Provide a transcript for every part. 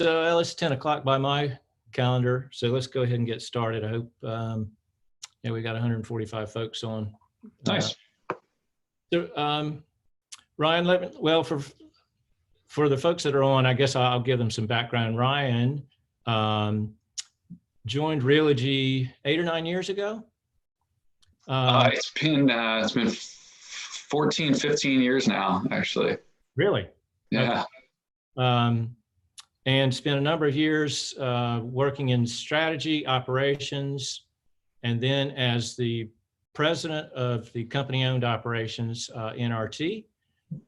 It's 10 o'clock by my calendar, so let's go ahead and get started. I hope, yeah, we got 145 folks on. Nice. Ryan, well, for the folks that are on, I guess I'll give them some background. Ryan joined Realogy 8 or 9 years ago. It's been 14, 15 years now, actually. Really? Yeah. Okay. And spent a number of years working in strategy, operations, and then as the president of the company-owned operations, NRT.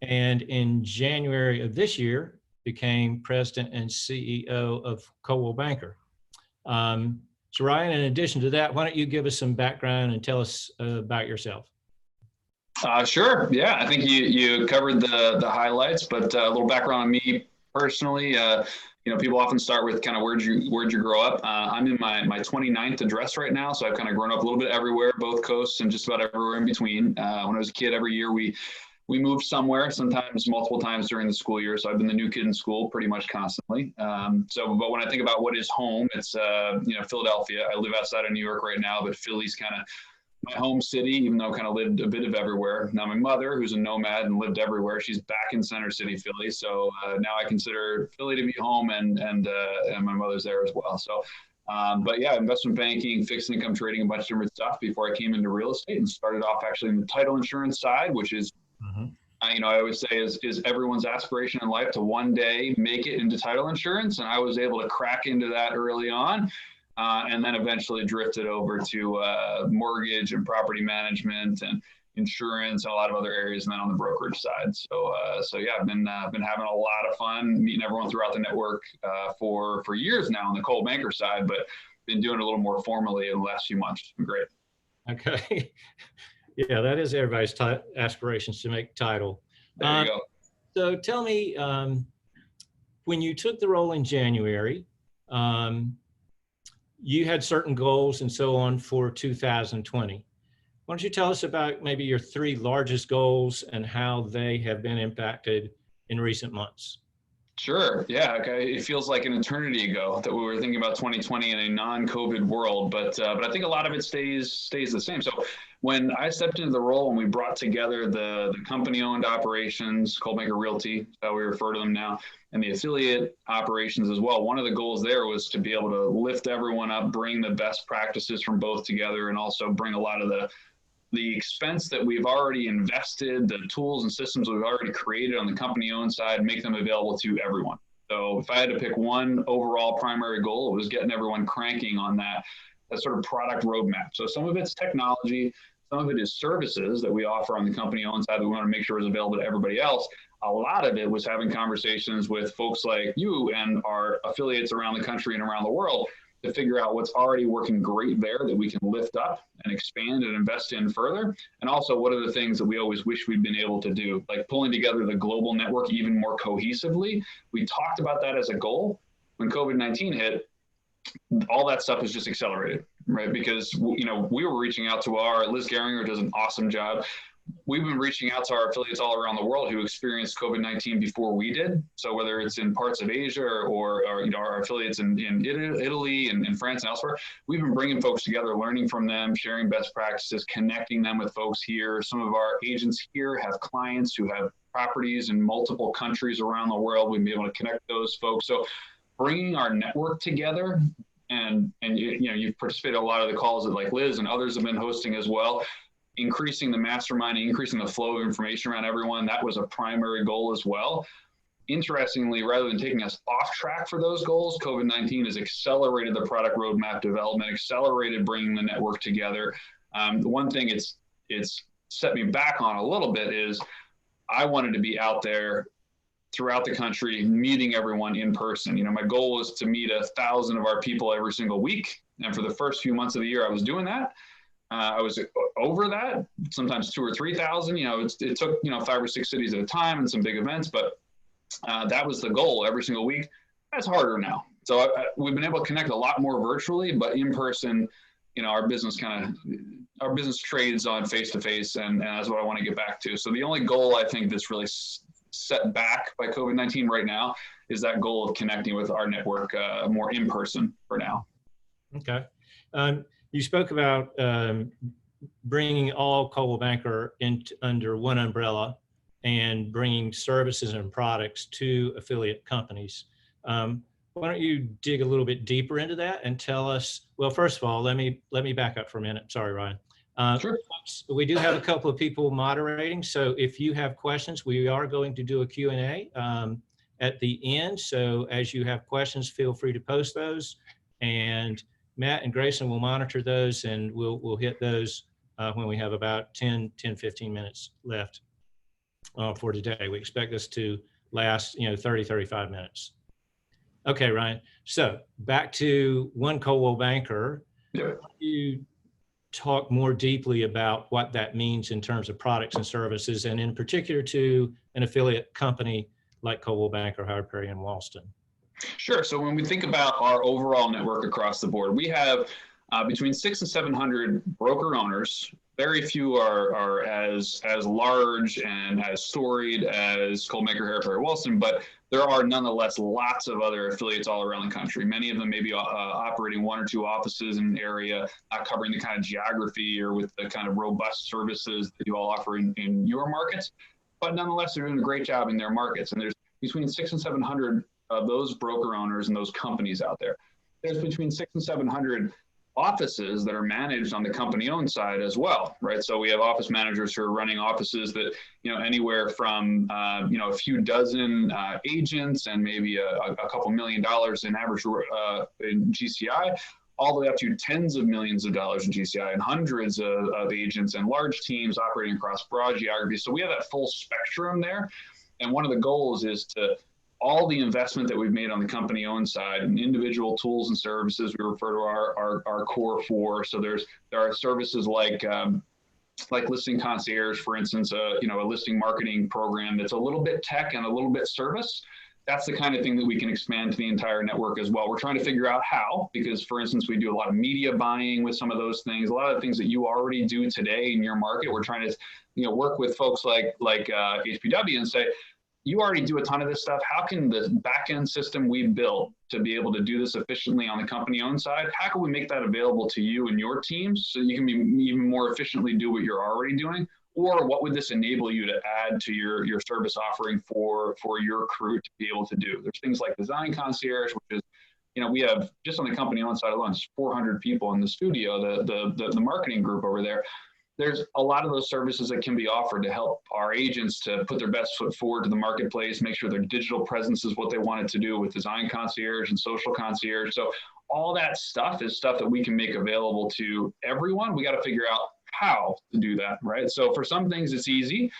And in January of this year, became president and CEO of Coldwell Banker. So Ryan, in addition to that, why don't you give us some background and tell us about yourself? Sure. Yeah, I think you covered the highlights, but a little background on me personally. People often start with kind of where'd you grow up. I'm in my 29th address right now, so I've kind of grown up a little bit everywhere, both coasts and just about everywhere in between. When I was a kid, every year we moved somewhere, sometimes multiple times during the school year. So I've been the new kid in school pretty much constantly. But when I think about what is home, it's Philadelphia. I live outside of New York right now, but Philly's kind of my home city, even though I kind of lived a bit of everywhere. Now my mother, who's a nomad and lived everywhere, she's back in Center City, Philly. So now I consider Philly to be home, and my mother's there as well. So, but yeah, investment banking, fixed income trading, a bunch of different stuff before I came into real estate, and started off actually in the title insurance side, which is, I always say is everyone's aspiration in life to one day make it into title insurance. And I was able to crack into that early on. And then eventually drifted over to mortgage and property management and insurance and a lot of other areas, and then on the brokerage side. So yeah, I've been having a lot of fun meeting everyone throughout the network for years now on the Coldwell Banker side, but been doing it a little more formally in the last few months. It's been great. Okay. Yeah, that is everybody's aspirations to make title. There you go. So tell me, when you took the role in January, you had certain goals and so on for 2020. Why don't you tell us about maybe your 3 largest goals and how they have been impacted in recent months? Sure. Yeah. Okay. It feels like an eternity ago that we were thinking about 2020 in a non-COVID world, but I think a lot of it stays the same. So when I stepped into the role and we brought together the company-owned operations, Coldwell Banker Realty, how we refer to them now, and the affiliate operations as well, one of the goals there was to be able to lift everyone up, bring the best practices from both together, and also bring a lot of the expense that we've already invested, the tools and systems we've already created on the company-owned side, make them available to everyone. So if I had to pick one overall primary goal, it was getting everyone cranking on that sort of product roadmap. So some of it's technology, some of it is services that we offer on the company-owned side that we want to make sure is available to everybody else. A lot of it was having conversations with folks like you and our affiliates around the country and around the world to figure out what's already working great there that we can lift up and expand and invest in further. And also, what are the things that we always wish we'd been able to do, like pulling together the global network even more cohesively. We talked about that as a goal. When COVID-19 hit, all that stuff was just accelerated, right? Because, we were reaching out to Liz Geringer does an awesome job. We've been reaching out to our affiliates all around the world who experienced COVID-19 before we did. So whether it's in parts of Asia or our affiliates in Italy and France and elsewhere, we've been bringing folks together, learning from them, sharing best practices, connecting them with folks here. Some of our agents here have clients who have properties in multiple countries around the world. We've been able to connect those folks. So bringing our network together, and you've participated in a lot of the calls that like Liz and others have been hosting as well, increasing the masterminding, increasing the flow of information around everyone. That was a primary goal as well. Interestingly, rather than taking us off track for those goals, COVID-19 has accelerated the product roadmap development, accelerated bringing the network together. The one thing it's set me back on a little bit is I wanted to be out there throughout the country, meeting everyone in person. My goal was to meet 1,000 of our people every single week. And for the first few months of the year, I was doing that. I was over that, sometimes 2,000 or 3,000. It took 5 or 6 cities at a time and some big events, but that was the goal every single week. That's harder now. So we've been able to connect a lot more virtually, but in person, our business trades on face to face, and that's what I want to get back to. So the only goal I think that's really set back by COVID-19 right now that goal of connecting with our network more in person for now. Okay. You spoke about bringing all Coldwell Banker under one umbrella and bringing services and products to affiliate companies. Why don't you dig a little bit deeper into that and tell us, well, first of all, let me back up for a minute. Sorry, Ryan. Sure. We do have a couple of people moderating. So if you have questions, we are going to do a Q&A at the end. So as you have questions, feel free to post those, and Matt and Grayson will monitor those, and we'll hit those when we have about 10, 15 minutes left for today. We expect this to last, 30, 35 minutes. Okay, Ryan. So back to One Coldwell Banker. Yeah. You talk more deeply about what that means in terms of products and services, and in particular to an affiliate company like Coldwell Banker, Howard Perry, and Walston. Sure. So when we think about our overall network across the board, we have between 600 and 700 broker owners. Very few are as large and as storied as Coldwell Banker, Howard Perry, Walston, but there are nonetheless lots of other affiliates all around the country. Many of them may be operating one or two offices in an area, not covering the kind of geography or with the kind of robust services that you all offer in your markets, but nonetheless, they're doing a great job in their markets. And there's between 600 and 700 of those broker owners and those companies out there. There's between 600 and 700 offices that are managed on the company-owned side as well, right? So we have office managers who are running offices that, anywhere from, a few dozen agents and maybe a couple $1 million in average in GCI, all the way up to tens of millions of dollars in GCI and hundreds of agents and large teams operating across broad geographies. So we have that full spectrum there. And one of the goals is to all the investment that we've made on the company-owned side and individual tools and services we refer to our core four. So there are services like Listing Concierge, for instance, a listing marketing program that's a little bit tech and a little bit service. That's the kind of thing that we can expand to the entire network as well. We're trying to figure out how, because, for instance, we do a lot of media buying with some of those things, a lot of the things that you already do today in your market. We're trying to work with folks like HPW and say, you already do a ton of this stuff. How can the back-end system we built to be able to do this efficiently on the company-owned side, how can we make that available to you and your teams so you can be even more efficiently do what you're already doing? Or what would this enable you to add to your service offering for your crew to be able to do? There's things like Design Concierge, which is, we have just on the company-owned side alone, 400 people in the studio, the marketing group over there. There's a lot of those services that can be offered to help our agents to put their best foot forward to the marketplace, make sure their digital presence is what they want it to do with Design Concierge and Social Concierge. So all that stuff is stuff that we can make available to everyone. We got to figure out how to do that, right? So for some things, it's easy.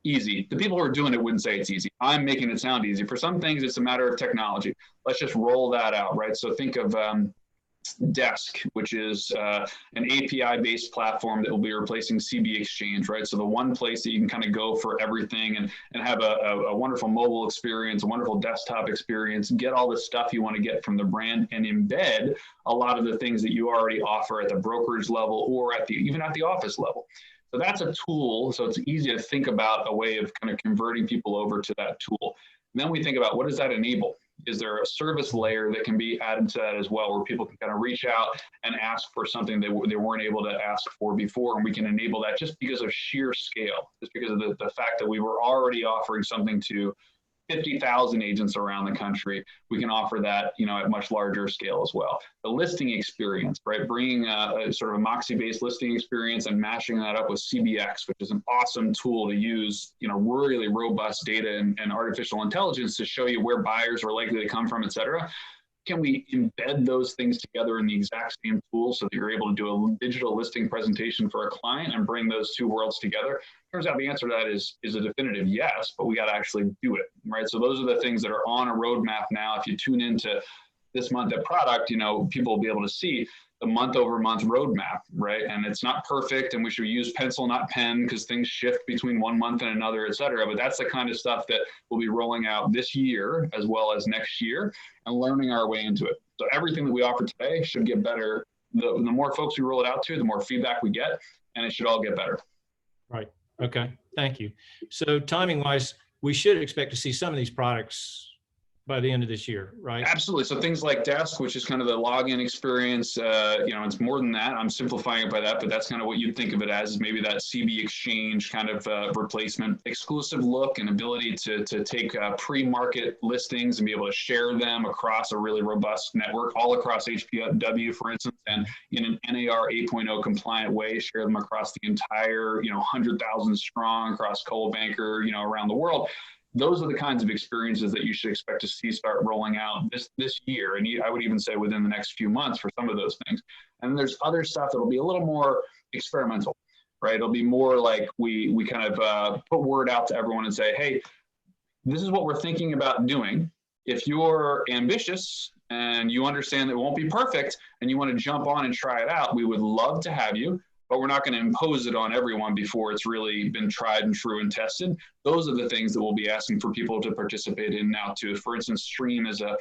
The people who are doing it wouldn't say it's easy. I'm making it sound easy. For some things, it's a matter of technology. Let's just roll that out, right? So think of Desk, which is an API-based platform that will be replacing CB Exchange, right? So the one place that you can kind of go for everything and have a wonderful mobile experience, a wonderful desktop experience, get all the stuff you want to get from the brand and embed a lot of the things that you already offer at the brokerage level or even at the office level. So that's a tool. So it's easy to think about a way of kind of converting people over to that tool. And then we think about, what does that enable? Is there a service layer that can be added to that as well, where people can kind of reach out and ask for something they weren't able to ask for before, and we can enable that just because of sheer scale, just because of the fact that we were already offering something to 50,000 agents around the country. We can offer that, at much larger scale as well. The listing experience, right? Bringing a sort of a Moxie-based listing experience and mashing that up with CBX, which is an awesome tool to use, really robust data and artificial intelligence to show you where buyers are likely to come from, et cetera. Can we embed those things together in the exact same tool so that you're able to do a digital listing presentation for a client and bring those two worlds together? Turns out the answer to that is a definitive yes, but we got to actually do it, right? So those are the things that are on a roadmap now. If you tune into this month at Product, people will be able to see the month-over-month roadmap, right? And it's not perfect, and we should use pencil, not pen, because things shift between one month and another, et cetera. But that's the kind of stuff that we'll be rolling out this year as well as next year and learning our way into it. So everything that we offer today should get better. The more folks we roll it out to, the more feedback we get, and it should all get better. Right. Okay. Thank you. So timing-wise, we should expect to see some of these products by the end of this year, right? Absolutely. So things like Desk, which is kind of the login experience, it's more than that. I'm simplifying it by that, but that's kind of what you'd think of it as, is maybe that CB Exchange kind of replacement, exclusive look and ability to take pre-market listings and be able to share them across a really robust network, all across HPW, for instance, and in an NAR 8.0 compliant way, share them across the entire, 100,000 strong across Coldwell Banker, around the world. Those are the kinds of experiences that you should expect to see start rolling out this year. And I would even say within the next few months for some of those things. And then there's other stuff that'll be a little more experimental, right? It'll be more like we kind of put word out to everyone and say, hey, this is what we're thinking about doing. If you're ambitious and you understand that it won't be perfect and you want to jump on and try it out, we would love to have you. But we're not going to impose it on everyone before it's really been tried and true and tested. Those are the things that we'll be asking for people to participate in now too. For instance, Stream is a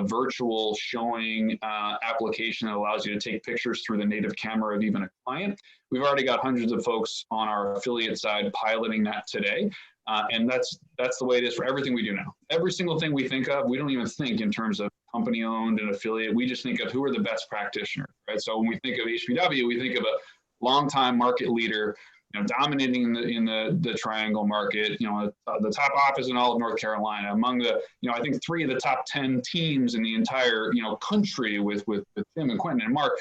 virtual showing application that allows you to take pictures through the native camera of even a client. We've already got hundreds of folks on our affiliate side piloting that today. And that's the way it is for everything we do now. Every single thing we think of, we don't even think in terms of company owned and affiliate. We just think of who are the best practitioners, right? So when we think of HPW, we think of a longtime market leader, dominating in the triangle market, the top office in all of North Carolina, among the, I think 3 of the top 10 teams in the entire, country with Tim and Quentin and Mark.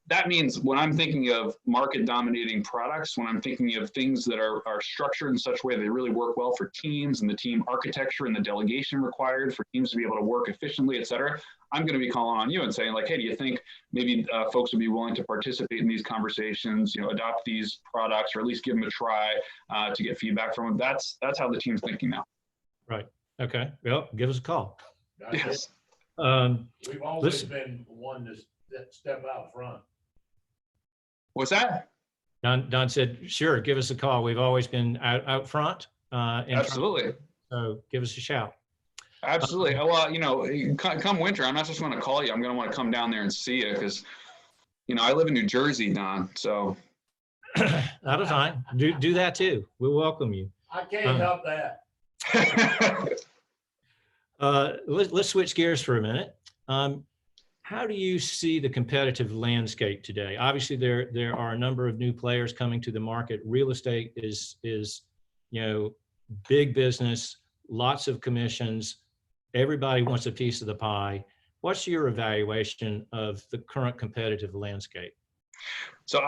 That means when I'm thinking of market dominating products, when I'm thinking of things that are structured in such a way they really work well for teams and the team architecture and the delegation required for teams to be able to work efficiently, et cetera, I'm going to be calling on you and saying like, hey, do you think maybe folks would be willing to participate in these conversations, adopt these products, or at least give them a try to get feedback from them? That's how the team's thinking now. Right. Okay. Well, give us a call. Yes. We've always been one to step out front. What's that? Don said, sure, give us a call. We've always been out front. Absolutely. So give us a shout. Absolutely. Well, come winter, I'm not just going to call you. I'm going to want to come down there and see you because, I live in New Jersey, Don. So. Out of time. Do that too. We'll welcome you. I can't help that. Let's switch gears for a minute. How do you see the competitive landscape today? Obviously, there are a number of new players coming to the market. Real estate is big business, lots of commissions. Everybody wants a piece of the pie. What's your evaluation of the current competitive landscape? So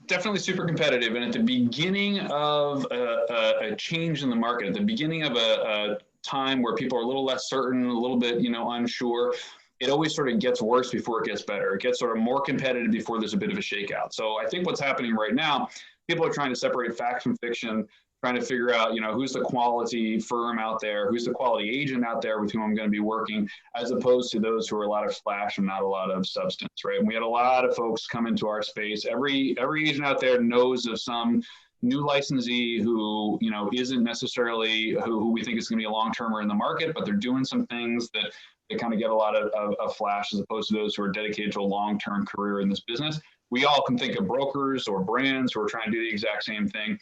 definitely super competitive. And at the beginning of a change in the market, at the beginning of a time where people are a little less certain, a little bit, unsure, it always sort of gets worse before it gets better. It gets sort of more competitive before there's a bit of a shakeout. So I think what's happening right now, people are trying to separate fact from fiction, trying to figure out, who's the quality firm out there, who's the quality agent out there with whom I'm going to be working, as opposed to those who are a lot of flash and not a lot of substance, right? And we had a lot of folks come into our space. Every agent out there knows of some new licensee who, isn't necessarily who we think is going to be a long-termer in the market, but they're doing some things that they kind of get a lot of flash, as opposed to those who are dedicated to a long-term career in this business. We all can think of brokers or brands who are trying to do the exact same thing.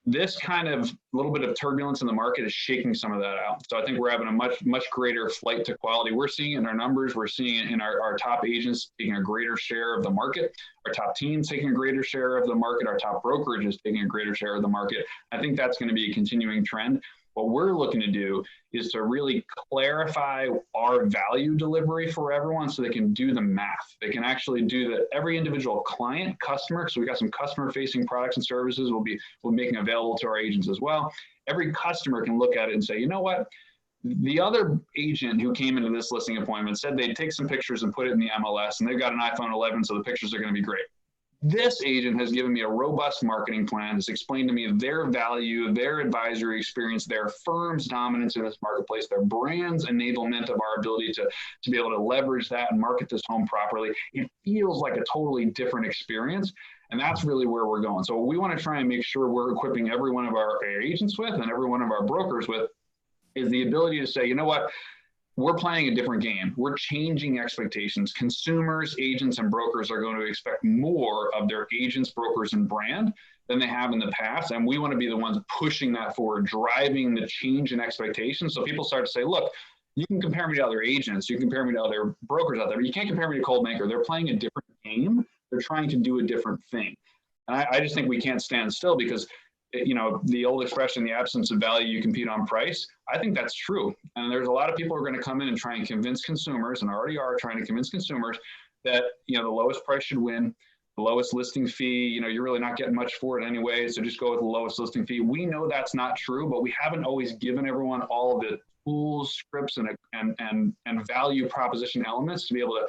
This kind of little bit of turbulence in the market is shaking some of that out. So I think we're having a much greater flight to quality. We're seeing it in our numbers. We're seeing it in our top agents taking a greater share of the market, our top teams taking a greater share of the market, our top brokerages taking a greater share of the market. I think that's going to be a continuing trend. What we're looking to do is to really clarify our value delivery for everyone so they can do the math. They can actually do that. Every individual client, customer, so we've got some customer-facing products and services we'll be making available to our agents as well. Every customer can look at it and say, you know what? The other agent who came into this listing appointment said they'd take some pictures and put it in the MLS, and they've got an iPhone 11, so the pictures are going to be great. This agent has given me a robust marketing plan, has explained to me their value, their advisory experience, their firm's dominance in this marketplace, their brand's enablement of our ability to be able to leverage that and market this home properly. It feels like a totally different experience. And that's really where we're going. So we want to try and make sure we're equipping every one of our agents with and every one of our brokers with is the ability to say, you know what? We're playing a different game. We're changing expectations. Consumers, agents, and brokers are going to expect more of their agents, brokers, and brand than they have in the past. And we want to be the ones pushing that forward, driving the change in expectations. So people start to say, look, You can compare me to other agents, you can compare me to other brokers out there, but you can't compare me to Coldmaker. They're playing a different game. They're trying to do a different thing. And I just think we can't stand still because, you know, the old expression, the absence of value, you compete on price. I think that's true. And there's a lot of people who are going to come in and try and convince consumers, and already are trying to convince consumers that, you know, the lowest price should win, the lowest listing fee, you know, you're really not getting much for it anyway, so just go with the lowest listing fee. We know that's not true, but we haven't always given everyone all the tools, scripts, and value proposition elements to be able to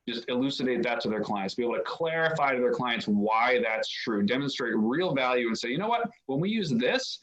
just elucidate that to their clients, be able to clarify to their clients why that's true, demonstrate real value and say, you know what, when we use this,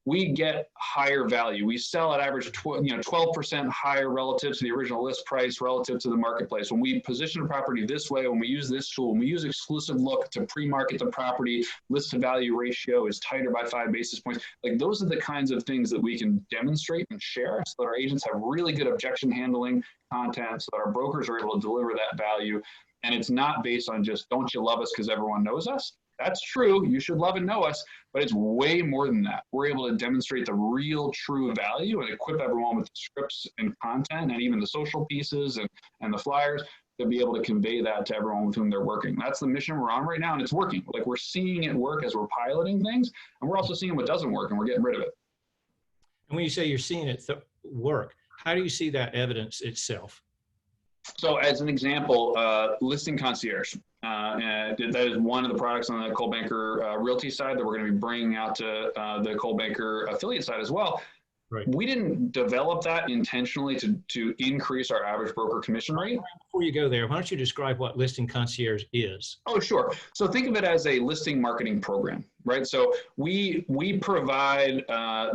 we get higher value. We sell at average 12% higher relative to the original list price relative to the marketplace. When we position a property this way, when we use this tool, when we use exclusive look to pre-market the property, list to value ratio is tighter by 5 basis points. Like those are the kinds of things that we can demonstrate and share so that our agents have really good objection handling content, so that our brokers are able to deliver that value. And it's not based on just, don't you love us because everyone knows us? That's true. You should love and know us, but it's way more than that. We're able to demonstrate the real true value and equip everyone with the scripts and content and even the social pieces and the flyers to be able to convey that to everyone with whom they're working. That's the mission we're on right now, and it's working. Like we're seeing it work as we're piloting things, and we're also seeing what doesn't work, and we're getting rid of it. And when you say you're seeing it work, how do you see that evidence itself? So as an example, Listing Concierge. And that is one of the products on the Coldwell Realty side that we're going to be bringing out to the Coldwell affiliate side as well. Right. We didn't develop that intentionally to increase our average broker commission rate. Before you go there, why don't you describe what Listing Concierge is? Oh, sure. So think of it as a listing marketing program, right? So we provide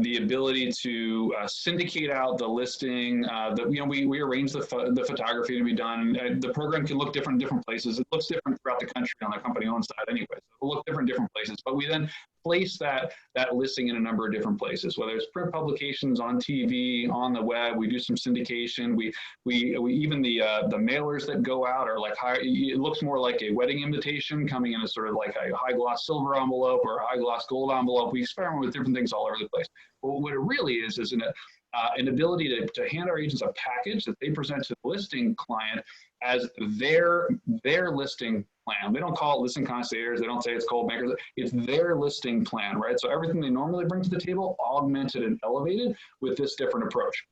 the ability to syndicate out the listing. We arrange the photography to be done. The program can look different in different places. It looks different throughout the country on the company-owned side anyway. So it'll look different places. But we then place that listing in a number of different places, whether it's print publications, on TV, on the web. We do some syndication. We even the mailers that go out are like high. It looks more like a wedding invitation coming in a sort of like a high gloss silver envelope or a high gloss gold envelope. We experiment with different things all over the place. But what it really is an ability to hand our agents a package that they present to the listing client as their listing plan. They don't call it Listing Concierge. They don't say it's Coldwell. It's their listing plan, right? So everything they normally bring to the table, augmented and elevated with this different approach.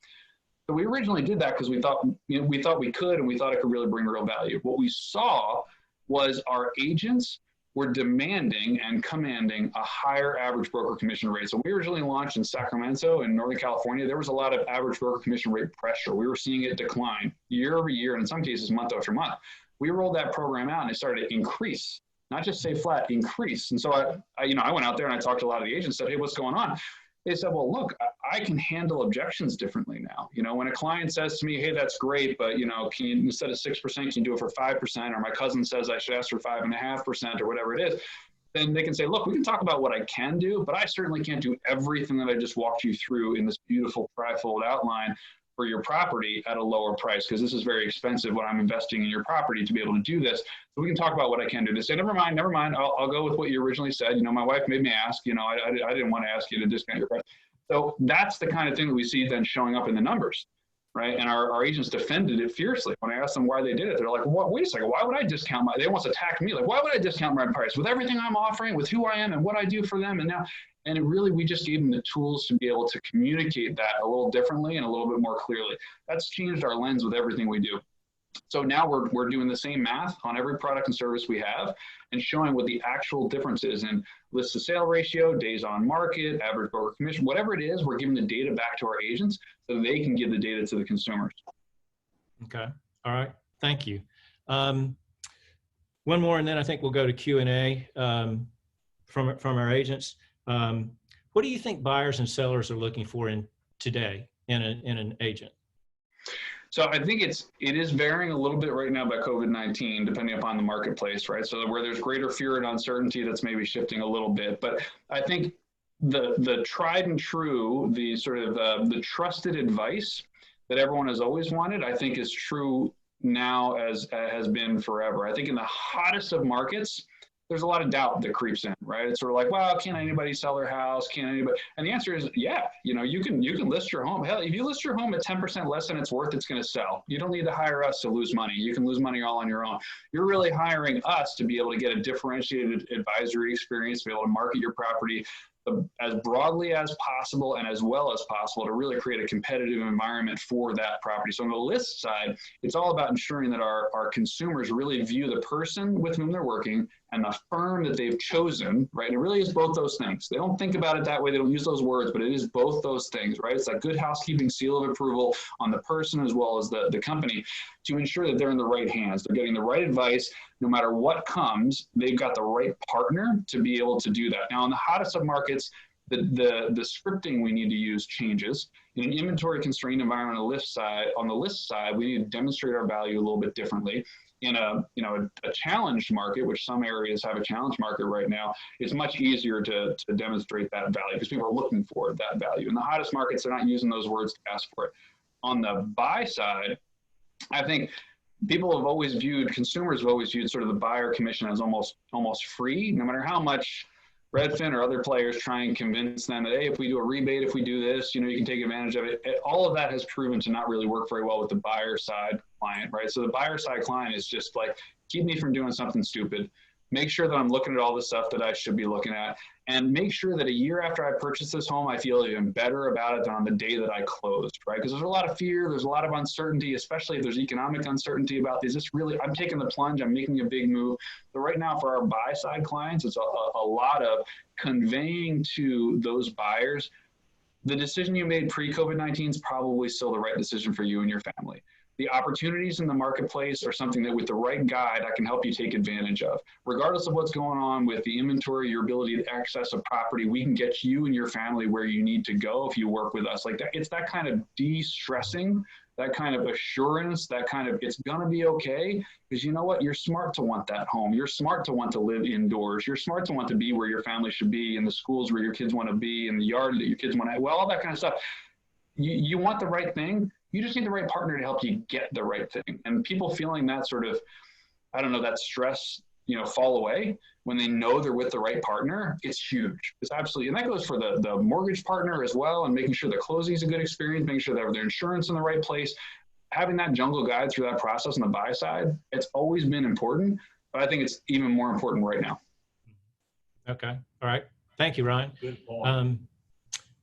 So we originally did that because we thought we could, and we thought it could really bring real value. What we saw was our agents were demanding and commanding a higher average broker commission rate. So we originally launched in Sacramento in Northern California. There was a lot of average broker commission rate pressure. We were seeing it decline year over year, and in some cases month after month. We rolled that program out and it started to increase, not just stay flat, increase. And so I went out there and I talked to a lot of the agents, said, hey, what's going on? They said, well, look, I can handle objections differently now. You know, when a client says to me, hey, that's great, but, you know, can you, instead of 6%, can you do it for 5%? Or my cousin says I should ask for 5.5% or whatever it is. Then they can say, look, we can talk about what I can do, but I certainly can't do everything that I just walked you through in this beautiful trifold outline for your property at a lower price, because this is very expensive when I'm investing in your property to be able to do this. So we can talk about what I can do. They say, never mind, I'll go with what you originally said. You know, my wife made me ask, you know, I didn't want to ask you to discount your price. So that's the kind of thing that we see then showing up in the numbers, right? And our agents defended it fiercely. When I asked them why they did it, they're like, well, wait a second, why would I discount they almost attacked me. Like, why would I discount my price with everything I'm offering, with who I am and what I do for them? And it really, we just gave them the tools to be able to communicate that a little differently and a little bit more clearly. That's changed our lens with everything we do. So now we're doing the same math on every product and service we have and showing what the actual difference is in list to sale ratio, days on market, average broker commission, whatever it is, we're giving the data back to our agents so they can give the data to the consumers. Okay. All right. Thank you. One more, and then I think we'll go to Q&A from our agents. What do you think buyers and sellers are looking for today in an agent? So I think it is varying a little bit right now by COVID-19, depending upon the marketplace, right? So where there's greater fear and uncertainty, that's maybe shifting a little bit. But I think the tried and true, the sort of the trusted advice that everyone has always wanted, I think is true now as has been forever. I think in the hottest of markets, there's a lot of doubt that creeps in, right? It's sort of like, well, can't anybody sell their house? Can't anybody? And the answer is, yeah, you know, you can list your home. Hell, if you list your home at 10% less than it's worth, it's going to sell. You don't need to hire us to lose money. You can lose money all on your own. You're really hiring us to be able to get a differentiated advisory experience, to be able to market your property as broadly as possible and as well as possible to really create a competitive environment for that property. So on the list side, it's all about ensuring that our consumers really view the person with whom they're working and the firm that they've chosen, right? And it really is both those things. They don't think about it that way. They don't use those words, but it is both those things, right? It's that good housekeeping seal of approval on the person as well as the company to ensure that they're in the right hands. They're getting the right advice. No matter what comes, they've got the right partner to be able to do that. Now, in the hottest of markets, the scripting we need to use changes. In an inventory constrained environment on the list side, we need to demonstrate our value a little bit differently. In a challenged market, which some areas have a challenged market right now, it's much easier to demonstrate that value because people are looking for that value. In the hottest markets, they're not using those words to ask for it. On the buy side, I think consumers have always viewed sort of the buyer commission as almost free, no matter how much Redfin or other players try and convince them that, hey, if we do a rebate, if we do this, you know, you can take advantage of it. All of that has proven to not really work very well with the buyer side client, right? So the buyer side client is just like, keep me from doing something stupid. Make sure that I'm looking at all the stuff that I should be looking at, and make sure that a year after I purchase this home, I feel even better about it than on the day that I closed, right? Because there's a lot of fear, there's a lot of uncertainty, especially if there's economic uncertainty about these. I'm taking the plunge, I'm making a big move. But right now for our buy side clients, it's a lot of conveying to those buyers, the decision you made pre-COVID-19 is probably still the right decision for you and your family. The opportunities in the marketplace are something that with the right guide, I can help you take advantage of. Regardless of what's going on with the inventory, your ability to access a property, we can get you and your family where you need to go if you work with us like that. It's that kind of de-stressing, that kind of assurance, that kind of, it's gonna be okay, because you know what? You're smart to want that home. You're smart to want to live indoors. You're smart to want to be where your family should be, in the schools where your kids want to be, in the yard that your kids want to, well, all that kind of stuff. You want the right thing. You just need the right partner to help you get the right thing. And people feeling that sort of, I don't know, that stress, you know, fall away when they know they're with the right partner, it's huge. It's absolutely, and that goes for the mortgage partner as well, and making sure the closing is a good experience, making sure they have their insurance in the right place. Having that jungle guide through that process on the buy side, it's always been important, but I think it's even more important right now. Okay. All right. Thank you, Ryan. Good point.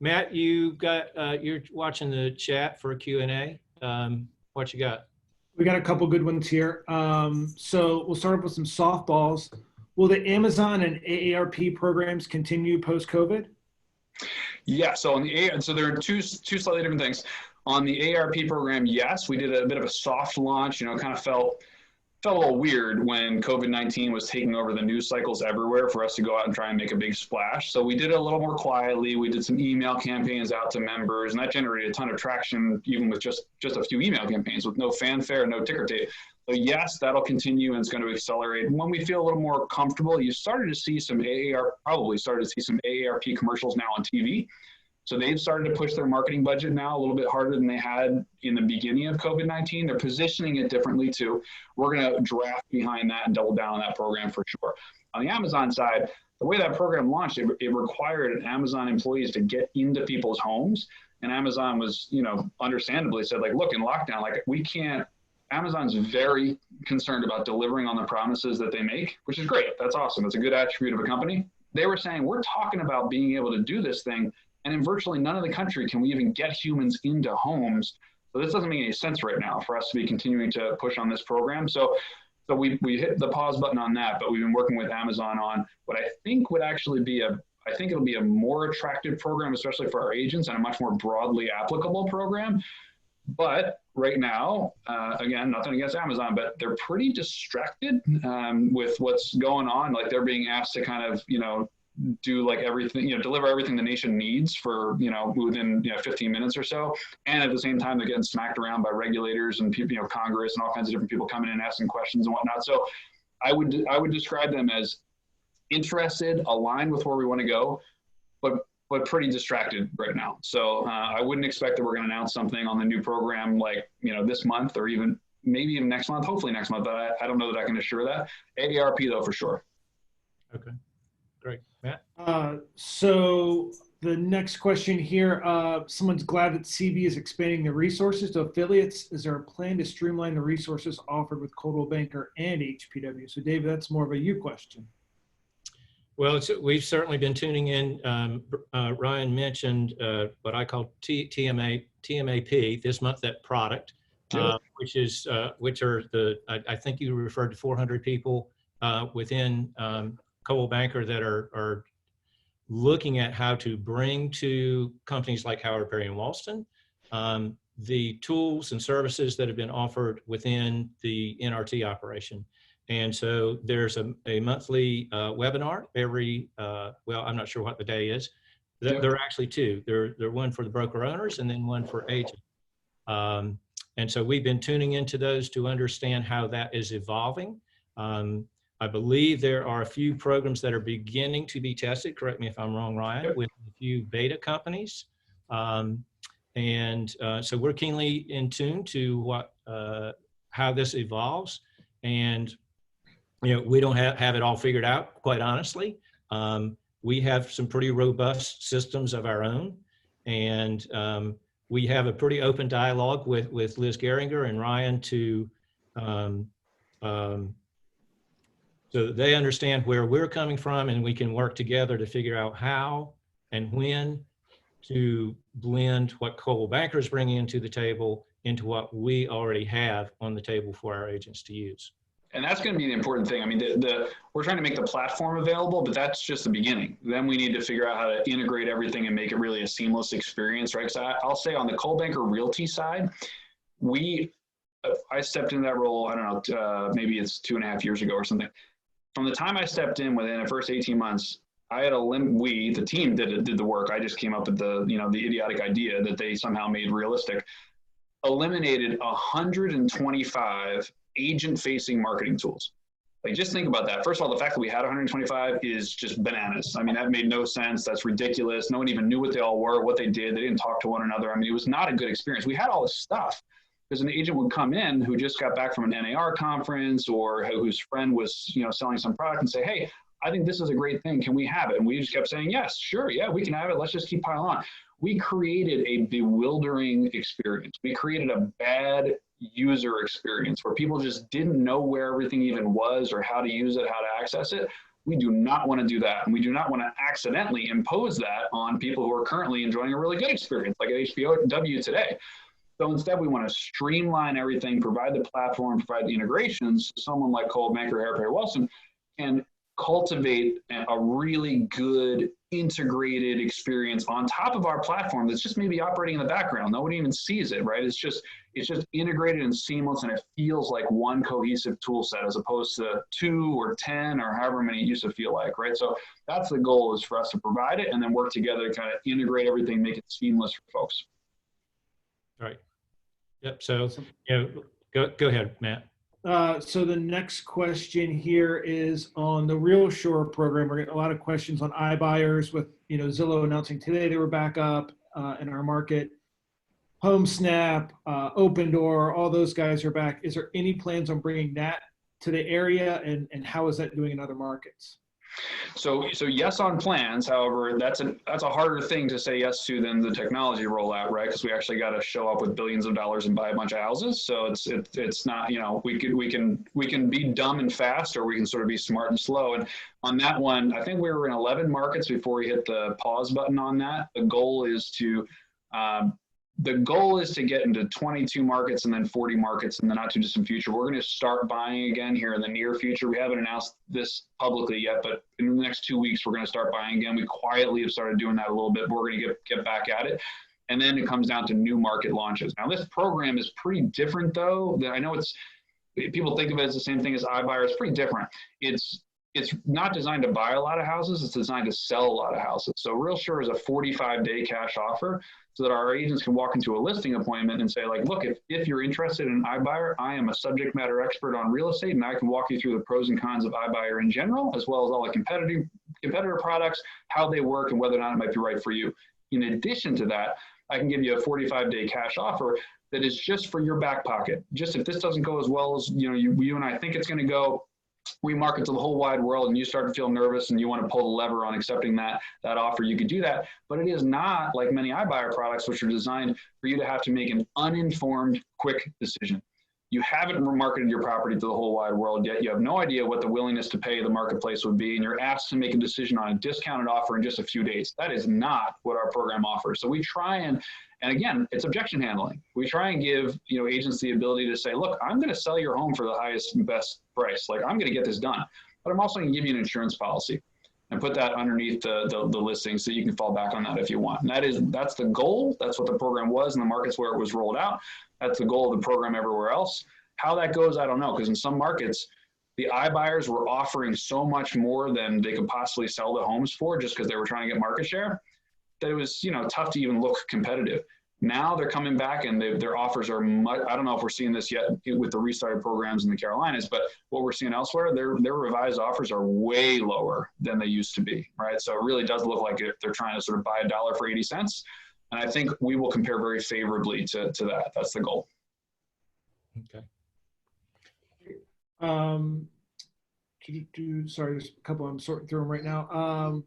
Matt, you got, you're watching the chat for a Q&A. What you got? We got a couple good ones here. So we'll start off with some softballs. Will the Amazon and AARP programs continue post-COVID? Yeah, so so there are two slightly different things. On the AARP program, yes, we did a bit of a soft launch. You know, kind of felt a little weird when COVID-19 was taking over the news cycles everywhere for us to go out and try and make a big splash. So we did it a little more quietly. We did some email campaigns out to members, and that generated a ton of traction, even with just a few email campaigns with no fanfare, no ticker tape. So yes, that'll continue, and it's going to accelerate. When we feel a little more comfortable, you started to see some AARP commercials now on TV. So they've started to push their marketing budget now a little bit harder than they had in the beginning of COVID-19. They're positioning it differently too. We're going to draft behind that and double down on that program for sure. On the Amazon side, the way that program launched, it required Amazon employees to get into people's homes. And Amazon was, you know, understandably said, like, look, in lockdown, like, we can't, Amazon's very concerned about delivering on the promises that they make, which is great. That's awesome. That's a good attribute of a company. They were saying, we're talking about being able to do this thing, and in virtually none of the country can we even get humans into homes. So this doesn't make any sense right now for us to be continuing to push on this program. So we hit the pause button on that, but we've been working with Amazon on what I think would actually be I think it'll be a more attractive program, especially for our agents, and a much more broadly applicable program. But right now, again, nothing against Amazon, but they're pretty distracted with what's going on. Like, they're being asked to kind of, you know, do like everything, you know, deliver everything the nation needs for, you know, within, you know, 15 minutes or so. And at the same time, they're getting smacked around by regulators and people, you know, Congress and all kinds of different people coming in and asking questions and whatnot. So I would describe them as interested, aligned with where we want to go, but pretty distracted right now. So I wouldn't expect that we're going to announce something on the new program, like, you know, this month or even maybe even next month, hopefully next month, but I don't know that I can assure that. AARP though, for sure. Okay, great. Matt? So the next question here, someone's glad that CB is expanding the resources to affiliates. Is there a plan to streamline the resources offered with Coldwell Banker and HPW? So David, that's more of a you question. Well, we've certainly been tuning in. Ryan mentioned what I call TMAP, this month, that product, which are I think you referred to 400 people within Coldwell Banker that are looking at how to bring to companies like Howard Perry and Walston the tools and services that have been offered within the NRT operation. And so there's a monthly webinar every, well, I'm not sure what the day is. There are actually two. There one for the broker owners and then one for agents. And so we've been tuning into those to understand how that is evolving. I believe there are a few programs that are beginning to be tested, correct me if I'm wrong, Ryan, with a few beta companies. So we're keenly in tune to how this evolves. And we don't have it all figured out, quite honestly. We have some pretty robust systems of our own. And we have a pretty open dialogue with Liz Geringer and Ryan so that they understand where we're coming from, and we can work together to figure out how and when to blend what Coldwell Banker is bringing into the table into what we already have on the table for our agents to use. And that's going to be the important thing. I mean, we're trying to make the platform available, but that's just the beginning. Then we need to figure out how to integrate everything and make it really a seamless experience, right? So I'll say on the Coldwell Banker Realty side, I stepped into that role, I don't know, maybe it's 2.5 years ago or something. From the time I stepped in, within the first 18 months, I had the team did the work. I just came up with the idiotic idea that they somehow made realistic. Eliminated 125 agent-facing marketing tools. Like, just think about that. First of all, the fact that we had 125 is just bananas. I mean, that made no sense. That's ridiculous. No one even knew what they all were, what they did. They didn't talk to one another. I mean, it was not a good experience. We had all this stuff because an agent would come in who just got back from an NAR conference or whose friend was, selling some product and say, hey, I think this is a great thing. Can we have it? And we just kept saying, yes, sure. Yeah, we can have it. Let's just keep piling on. We created a bewildering experience. We created a bad user experience where people just didn't know where everything even was or how to use it, how to access it. We do not want to do that. And we do not want to accidentally impose that on people who are currently enjoying a really good experience, like at HPW today. So instead, we want to streamline everything, provide the platform, provide the integrations so someone like Coldwell Banker, Howard Perry Walston can cultivate a really good integrated experience on top of our platform that's just maybe operating in the background. Nobody even sees it, right? It's just integrated and seamless, and it feels like one cohesive tool set as opposed to 2 or 10 or however many it used to feel like, right? So that's the goal, is for us to provide it and then work together to kind of integrate everything, make it seamless for folks. Right. Yep. So, go ahead, Matt. So the next question here is on the RealSure program. We're getting a lot of questions on iBuyers with, Zillow announcing today they were back up in our market. HomeSnap, Open Door, all those guys are back. Is there any plans on bringing that to the area, and how is that doing in other markets? So yes on plans. However, that's a harder thing to say yes to than the technology rollout, right? Because we actually got to show up with billions of dollars and buy a bunch of houses. So it's not, we can be dumb and fast, or we can sort of be smart and slow. And on that one, I think we were in 11 markets before we hit the pause button on that. The goal is to get into 22 markets and then 40 markets in the not too distant future. We're going to start buying again here in the near future. We haven't announced this publicly yet, but in the next 2 weeks, we're going to start buying again. We quietly have started doing that a little bit, but we're going to get back at it. And then it comes down to new market launches. Now, this program is pretty different, though. I know people think of it as the same thing as iBuyer. It's pretty different. It's not designed to buy a lot of houses. It's designed to sell a lot of houses. So RealSure is a 45-day cash offer so that our agents can walk into a listing appointment and say, like, look, if you're interested in iBuyer, I am a subject matter expert on real estate, and I can walk you through the pros and cons of iBuyer in general, as well as all the competitor products, how they work, and whether or not it might be right for you. In addition to that, I can give you a 45-day cash offer that is just for your back pocket. Just if this doesn't go as well as you and I think it's going to go, we market to the whole wide world and you start to feel nervous and you want to pull the lever on accepting that offer, you could do that. But it is not like many iBuyer products, which are designed for you to have to make an uninformed, quick decision. You haven't marketed your property to the whole wide world yet. You have no idea what the willingness to pay the marketplace would be, and you're asked to make a decision on a discounted offer in just a few days. That is not what our program offers. So we try and again, it's objection handling. We try and give agents the ability to say, look, I'm going to sell your home for the highest and best price. Like, I'm going to get this done, but I'm also going to give you an insurance policy and put that underneath the listing so you can fall back on that if you want. And that's the goal. That's what the program was in the markets where it was rolled out. That's the goal of the program everywhere else. How that goes, I don't know, because in some markets, the iBuyers were offering so much more than they could possibly sell the homes for just because they were trying to get market share, that it was tough to even look competitive. Now they're coming back and their offers are much, I don't know if we're seeing this yet with the restarted programs in the Carolinas, but what we're seeing elsewhere, their revised offers are way lower than they used to be, right? So it really does look like they're trying to sort of buy $1 for 80 cents. And I think we will compare very favorably to that. That's the goal. Okay. Sorry, there's a couple I'm sorting through them right now.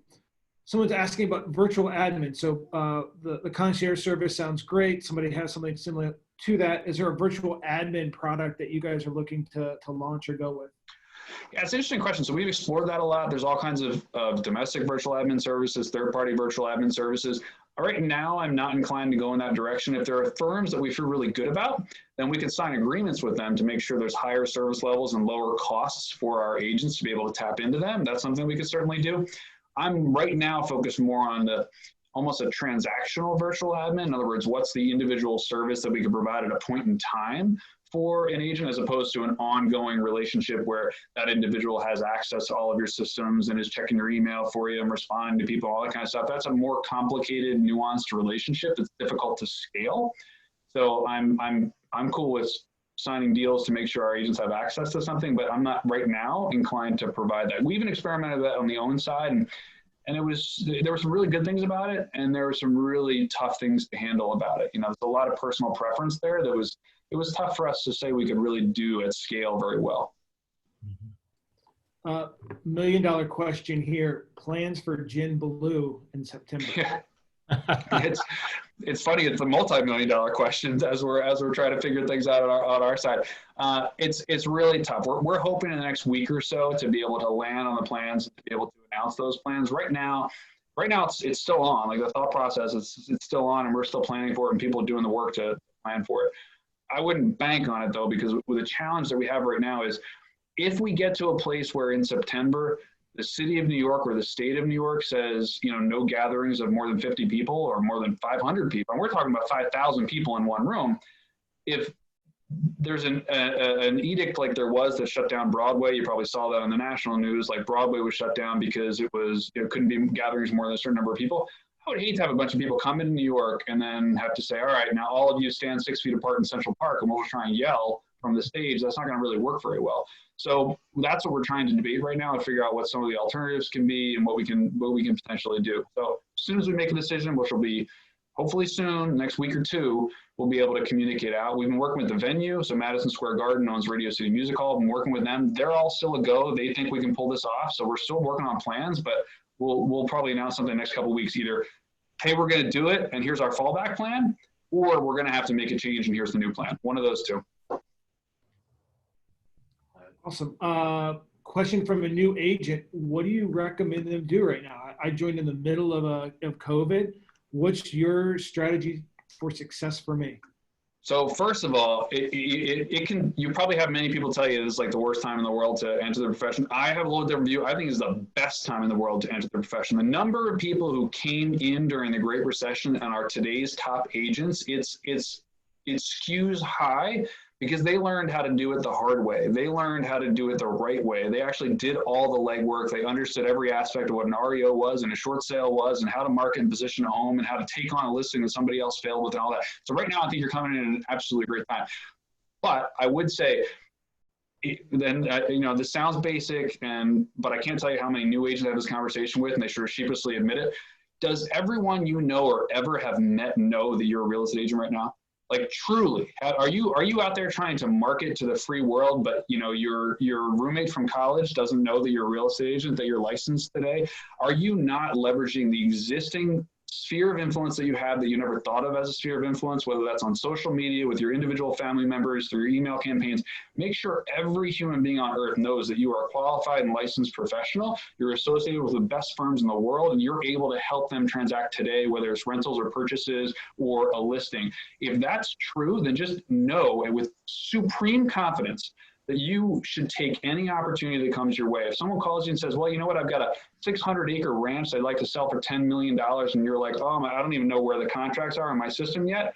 Someone's asking about virtual admin. So the concierge service sounds great. Somebody has something similar to that. Is there a virtual admin product that you guys are looking to launch or go with? Yeah, it's an interesting question. So we've explored that a lot. There's all kinds of domestic virtual admin services, third-party virtual admin services. Right now, I'm not inclined to go in that direction. If there are firms that we feel really good about, then we can sign agreements with them to make sure there's higher service levels and lower costs for our agents to be able to tap into them. That's something we could certainly do. I'm right now focused more on almost a transactional virtual admin. In other words, what's the individual service that we can provide at a point in time for an agent, as opposed to an ongoing relationship where that individual has access to all of your systems and is checking your email for you and responding to people, all that kind of stuff. That's a more complicated, nuanced relationship that's difficult to scale. So I'm cool with signing deals to make sure our agents have access to something, but I'm not right now inclined to provide that. We even experimented with that on the own side, and there were some really good things about it, and there were some really tough things to handle about it. There's a lot of personal preference there. It was tough for us to say we could really do at scale very well. $1 million question here. Plans for Gin Blue in September? Yeah. It's funny. It's a multi-million-dollar question as we're trying to figure things out on our side. It's really tough. We're hoping in the next week or so to be able to land on the plans, to be able to announce those plans. Right now it's still on. Like, the thought process it's still on, and we're still planning for it, and people are doing the work to plan for it. I wouldn't bank on it though, because with the challenge that we have right now is, if we get to a place where in September the city of New York or the state of New York says, no gatherings of more than 50 people or more than 500 people, and we're talking about 5,000 people in one room, if there's an edict like there was that shut down Broadway, you probably saw that on the national news, like Broadway was shut down because it couldn't be gatherings more than a certain number of people. I would hate to have a bunch of people come into New York and then have to say, all right, now all of you stand 6 feet apart in Central Park, and we'll try and yell from the stage. That's not going to really work very well. So that's what we're trying to debate right now, and figure out what some of the alternatives can be and what we can potentially do. So as soon as we make a decision, which will be hopefully soon, next week or two, we'll be able to communicate out. We've been working with the venue. So Madison Square Garden owns Radio City Music Hall. I've been working with them. They're all still a go. They think we can pull this off. So we're still working on plans, but we'll probably announce something the next couple of weeks, either, hey, we're going to do it, and here's our fallback plan, or we're going to have to make a change, and here's the new plan. One of those two. Awesome. Question from a new agent. What do you recommend them do right now? I joined in the middle of COVID. What's your strategy for success for me? So first of all, you probably have many people tell you this is like the worst time in the world to enter the profession. I have a little different view. I think it's the best time in the world to enter the profession. The number of people who came in during the Great Recession and are today's top agents, it skews high, because they learned how to do it the hard way. They learned how to do it the right way. They actually did all the legwork. They understood every aspect of what an REO was and a short sale was, and how to market and position a home, and how to take on a listing that somebody else failed with, and all that. So right now, I think you're coming in at an absolutely great time. But I would say, this sounds basic, but I can't tell you how many new agents I have this conversation with, and they sort of sheepishly admit it. Does everyone you know or ever have met know that you're a real estate agent right now? Like truly, are you out there trying to market to the free world, but you know your roommate from college doesn't know that you're a real estate agent, that you're licensed today? Are you not leveraging the existing sphere of influence that you have that you never thought of as a sphere of influence, whether that's on social media, with your individual family members, through your email campaigns? Make sure every human being on earth knows that you are a qualified and licensed professional. You're associated with the best firms in the world, and you're able to help them transact today, whether it's rentals or purchases or a listing. If that's true, then just know, and with supreme confidence, that you should take any opportunity that comes your way. If someone calls you and says, well, you know what, I've got a 600-acre ranch I'd like to sell for $10 million, and you're like, oh, I don't even know where the contracts are in my system yet,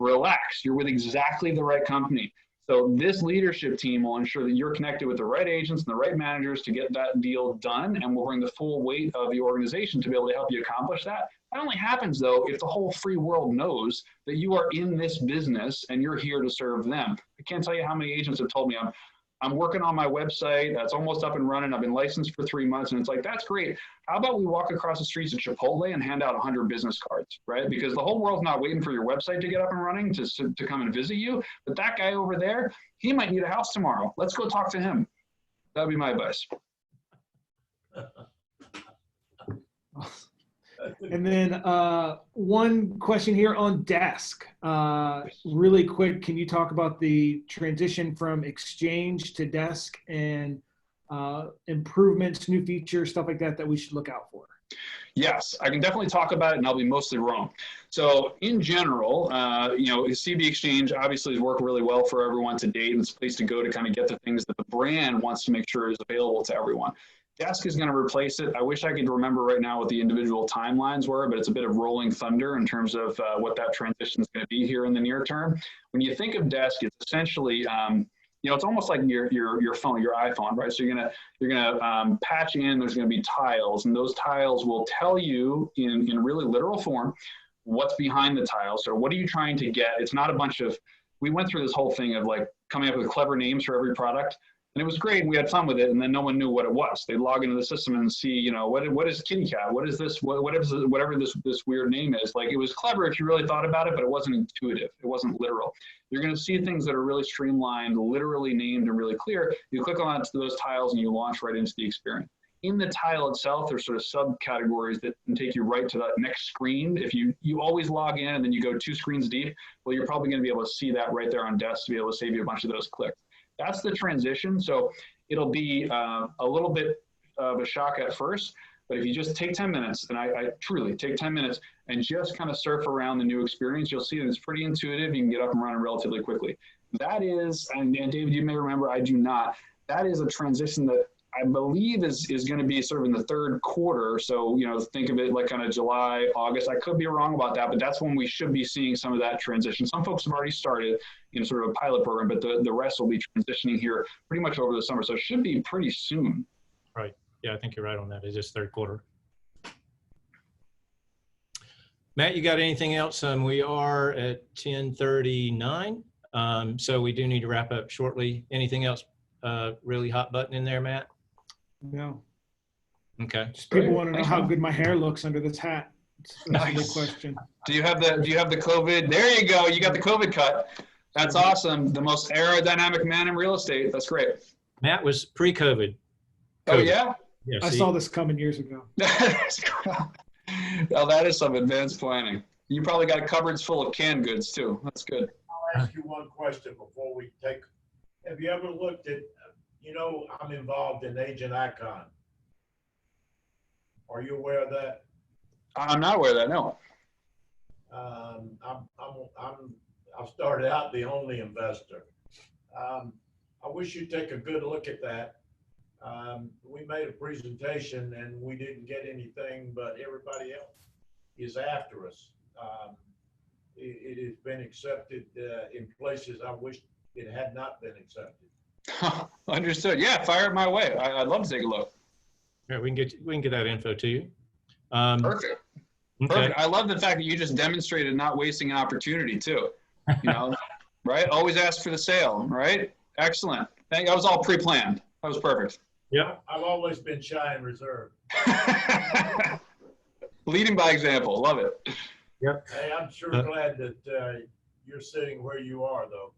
relax. You're with exactly the right company. So this leadership team will ensure that you're connected with the right agents and the right managers to get that deal done, and will bring the full weight of the organization to be able to help you accomplish that. That only happens, though, if the whole free world knows that you are in this business and you're here to serve them. I can't tell you how many agents have told me, I'm working on my website. That's almost up and running. I've been licensed for 3 months. And it's like, that's great. How about we walk across the streets of Chipotle and hand out 100 business cards, right? Because the whole world's not waiting for your website to get up and running to come and visit you. But that guy over there, he might need a house tomorrow. Let's go talk to him. That'd be my advice. And then one question here on desk. Really quick, can you talk about the transition from exchange to desk and improvements, new features, stuff like that we should look out for? Yes, I can definitely talk about it, and I'll be mostly wrong. So in general, you know, CB Exchange obviously has worked really well for everyone to date, and it's a place to go to kind of get the things that the brand wants to make sure is available to everyone. Desk is going to replace it. I wish I could remember right now what the individual timelines were, but it's a bit of rolling thunder in terms of what that transition is going to be here in the near term. When you think of Desk, it's essentially, you know, it's almost like your phone, your iPhone, right? So you're gonna patch in. There's going to be tiles, and those tiles will tell you in really literal form what's behind the tiles. So what are you trying to get? It's not a bunch of. We went through this whole thing of like coming up with clever names for every product. And it was great, and we had fun with it, and then no one knew what it was. They'd log into the system and see, you know, what is kitty cat? What is this? Whatever this weird name is. Like, it was clever if you really thought about it, but it wasn't intuitive. It wasn't literal. You're going to see things that are really streamlined, literally named, and really clear. You click on those tiles, and you launch right into the experience. In the tile itself, there's sort of subcategories that can take you right to that next screen. If you always log in and then you go 2 screens deep, well, you're probably going to be able to see that right there on Desk to be able to save you a bunch of those clicks. That's the transition. So it'll be a little bit of a shock at first, but if you just take 10 minutes, and I truly take 10 minutes and just kind of surf around the new experience, you'll see that it's pretty intuitive. You can get up and running relatively quickly. That is, and David, you may remember, I do not, that is a transition that I believe is going to be sort of in the third quarter. So, you know, think of it like kind of July, August. I could be wrong about that, but that's when we should be seeing some of that transition. Some folks have already started, you know, sort of a pilot program, but the rest will be transitioning here pretty much over the summer. So it should be pretty soon. Right. Yeah, I think you're right on that. It's just third quarter. Matt, you got anything else? We are at 10:39. So we do need to wrap up shortly. Anything else really hot button in there, Matt? No. Okay. Just people want to know how good my hair looks under this hat. That's a good question. Do you have the COVID? There you go. You got the COVID cut. That's awesome. The most aerodynamic man in real estate. That's great. Matt was pre-COVID. Oh, yeah? Yeah, I saw this coming years ago. Well, that is some advanced planning. You probably got cupboards full of canned goods, too. That's good. I'll ask you one question before we take. Have you ever looked at, you know, I'm involved in Agent Icon. Are you aware of that? I'm not aware of that, no. I've started out the only investor. I wish you'd take a good look at that. We made a presentation and we didn't get anything, but everybody else is after us. It has been accepted in places I wish it had not been accepted. Understood. Yeah, fire it my way. I'd love to take a look. Yeah, we can get that info to you. Perfect. Okay. Perfect. I love the fact that you just demonstrated not wasting an opportunity too. You know, right? Always ask for the sale, right? Excellent. That was all pre-planned. That was perfect. Yep. I've always been shy and reserved. Leading by example. Love it. Yep. Hey, I'm sure glad that you're sitting where you are, though.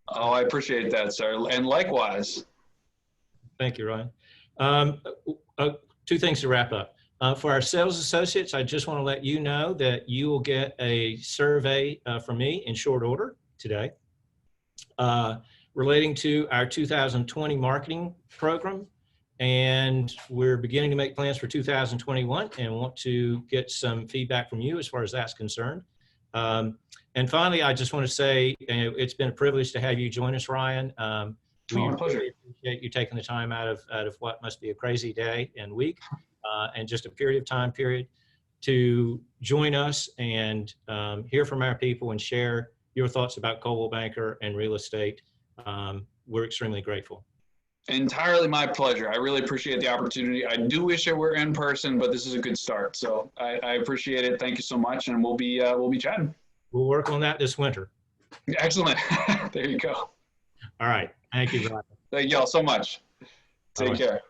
Oh, I appreciate that, sir. And likewise. Thank you, Ryan. Two things to wrap up. For our sales associates, I just want to let you know that you will get a survey from me in short order today relating to our 2020 marketing program. And we're beginning to make plans for 2021 and want to get some feedback from you as far as that's concerned. And finally, I just want to say it's been a privilege to have you join us, Ryan. We my pleasure. really appreciate you taking the time out of what must be a crazy day and week and just a period of time to join us and hear from our people and share your thoughts about Coldwell Banker and real estate. We're extremely grateful. Entirely my pleasure. I really appreciate the opportunity. I do wish it were in person, but this is a good start. So I appreciate it. Thank you so much, and we'll be chatting. We'll work on that this winter. Excellent. There you go. All right. Thank you, Ryan. Thank y'all so much. Take care.